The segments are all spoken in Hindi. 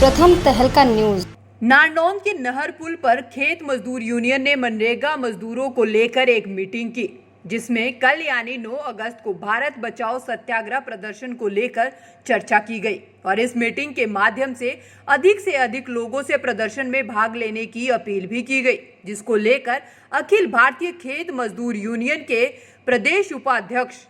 प्रथम तहलका न्यूज। नारनौंद के नहर पुल पर खेत मजदूर यूनियन ने मनरेगा मजदूरों को लेकर एक मीटिंग की, जिसमें कल यानी 9 अगस्त को भारत बचाओ सत्याग्रह प्रदर्शन को लेकर चर्चा की गई और इस मीटिंग के माध्यम से अधिक लोगों से प्रदर्शन में भाग लेने की अपील भी की गई, जिसको लेकर अखिल भारतीय खेत मजदूर यूनियन के प्रदेश उपाध्यक्ष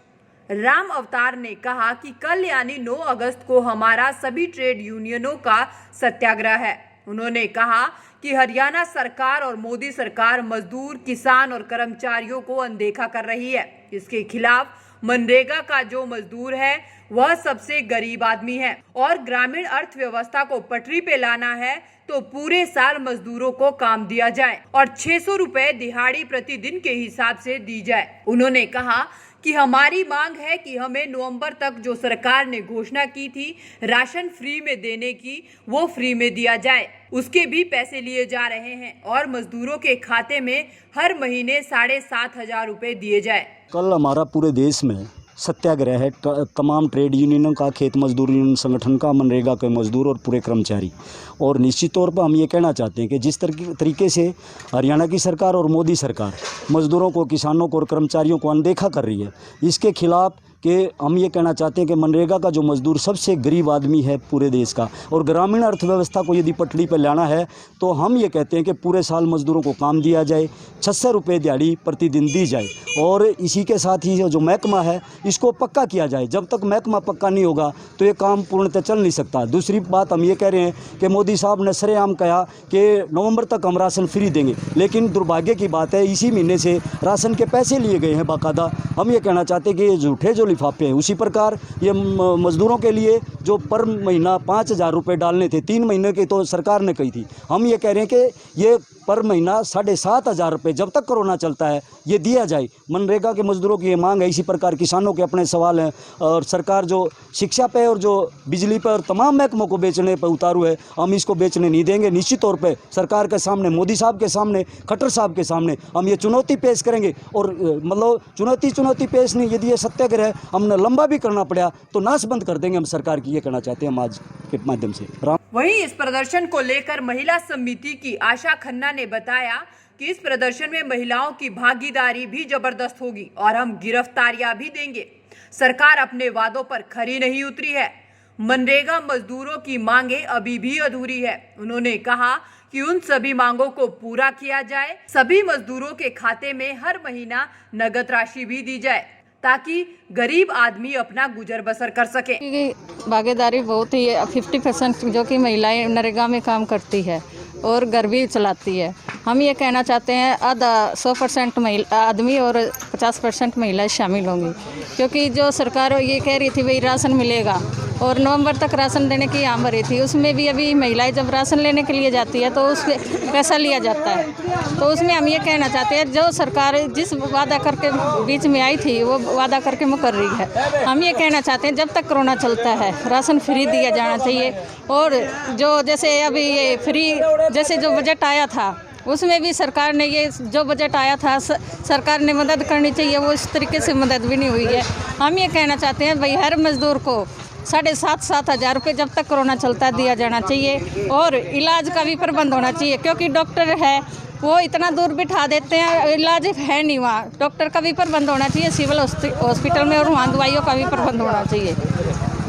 राम अवतार ने कहा कि कल यानी 9 अगस्त को हमारा सभी ट्रेड यूनियनों का सत्याग्रह है। उन्होंने कहा कि हरियाणा सरकार और मोदी सरकार मजदूर, किसान और कर्मचारियों को अनदेखा कर रही है। इसके खिलाफ मनरेगा का जो मजदूर है वह सबसे गरीब आदमी है और ग्रामीण अर्थव्यवस्था को पटरी पे लाना है तो पूरे साल मजदूरों को काम दिया जाए और 600 रुपए दिहाड़ी प्रतिदिन के हिसाब से दी जाए। उन्होंने कहा कि हमारी मांग है कि हमें नवंबर तक जो सरकार ने घोषणा की थी राशन फ्री में देने की, वो फ्री में दिया जाए। उसके भी पैसे लिए जा रहे हैं और मजदूरों के खाते में हर महीने 7,500 रुपए दिए जाए। कल हमारा पूरे देश में सत्याग्रह है तमाम ट्रेड यूनियनों का, खेत मजदूर यूनियन संगठन का, मनरेगा के मजदूर और पूरे कर्मचारी। और निश्चित तौर पर हम ये कहना चाहते हैं कि जिस तरीके से हरियाणा की सरकार और मोदी सरकार मजदूरों को, किसानों को और कर्मचारियों को अनदेखा कर रही है, इसके खिलाफ कि हम ये कहना चाहते हैं कि मनरेगा का जो मजदूर सबसे गरीब आदमी है पूरे देश का और ग्रामीण अर्थव्यवस्था को यदि पटड़ी पर लाना है तो हम ये कहते हैं कि पूरे साल मजदूरों को काम दिया जाए, 600 रुपये दिहाड़ी प्रतिदिन दी जाए और इसी के साथ ही जो महकमा है इसको पक्का किया जाए। जब तक महकमा पक्का नहीं होगा तो ये काम पूर्णतः चल नहीं सकता। दूसरी बात हम ये कह रहे हैं कि मोदी साहब ने सरेआम कहा कि नवंबर तक हम राशन फ्री देंगे, लेकिन दुर्भाग्य की बात है इसी महीने से राशन के पैसे लिए गए हैं बाकायदा। हम ये कहना चाहते हैं कि ये झूठे जो लिफाफे हैं, उसी प्रकार ये मजदूरों के लिए जो पर महीना 5,000 रुपये डालने थे, 3 महीने की तो सरकार ने कही थी, हम ये कह रहे हैं कि ये पर महीना 7,500 रुपये जब तक कोरोना चलता है ये दिया जाए। मनरेगा के मजदूरों की ये मांग है। इसी प्रकार किसानों के अपने सवाल हैं और सरकार जो शिक्षा पे और जो बिजली पर और तमाम महकमों को बेचने पर उतारू है, हम इसको बेचने नहीं देंगे। निश्चित तौर पे सरकार के सामने, मोदी साहब के सामने, खट्टर साहब के सामने हम ये चुनौती पेश करेंगे और मतलब चुनौती पेश नहीं, यदि ये सत्याग्रह हमने लंबा भी करना पड़ा तो नाशबंद कर देंगे हम सरकार की, ये कहना चाहते हैं हम आज के माध्यम से। वहीं इस प्रदर्शन को लेकर महिला समिति की आशा खन्ना ने बताया कि इस प्रदर्शन में महिलाओं की भागीदारी भी जबरदस्त होगी और हम गिरफ्तारियां भी देंगे। सरकार अपने वादों पर खरी नहीं उतरी है। मनरेगा मजदूरों की मांगे अभी भी अधूरी है। उन्होंने कहा कि उन सभी मांगों को पूरा किया जाए, सभी मजदूरों के खाते में हर महीना नगद राशि भी दी जाए ताकि गरीब आदमी अपना गुजर बसर कर सके। भागीदारी बहुत ही 50% जो कि महिलाएं नरेगा में काम करती है और घर भी चलाती है। हम ये कहना चाहते हैं 100% महिला आदमी और 50% महिलाएं शामिल होंगी, क्योंकि जो सरकार ये कह रही थी वही राशन मिलेगा और नवंबर तक राशन देने की यहाँ भरी थी, उसमें भी अभी महिलाएं जब राशन लेने के लिए जाती है तो उस पैसा लिया जाता है। तो उसमें हम ये कहना चाहते हैं जो सरकार जिस वादा करके बीच में आई थी वो वादा करके मुकर रही है। हम ये कहना चाहते हैं जब तक कोरोना चलता है राशन फ्री दिया जाना चाहिए और जो जैसे अभी ये फ्री जैसे जो बजट आया था उसमें भी सरकार ने ये जो बजट आया था सरकार ने मदद करनी चाहिए, वो इस तरीके से मदद भी नहीं हुई है। हम ये कहना चाहते हैं भाई हर मजदूर को 7,500 रुपये जब तक कोरोना चलता है दिया जाना चाहिए और इलाज का भी प्रबंध होना चाहिए, क्योंकि डॉक्टर है वो इतना दूर बिठा देते हैं, इलाज है नहीं वहाँ। डॉक्टर का भी प्रबंध होना चाहिए सिविल हॉस्पिटल में और वहाँ दवाइयों का भी प्रबंध होना चाहिए।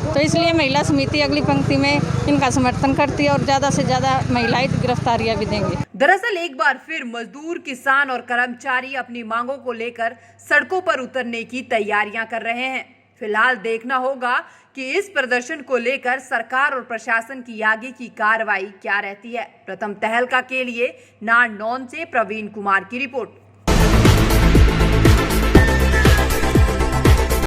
तो इसलिए महिला समिति अगली पंक्ति में इनका समर्थन करती है और ज़्यादा से ज़्यादा महिलाएं गिरफ्तारियां भी देंगे। दरअसल एक बार फिर मजदूर, किसान और कर्मचारी अपनी मांगों को लेकर सड़कों पर उतरने की तैयारियां कर रहे हैं। फिलहाल देखना होगा कि इस प्रदर्शन को लेकर सरकार और प्रशासन की आगे की कार्रवाई क्या रहती है। प्रथम तहलका के लिए नारनौंद से प्रवीण कुमार की रिपोर्ट।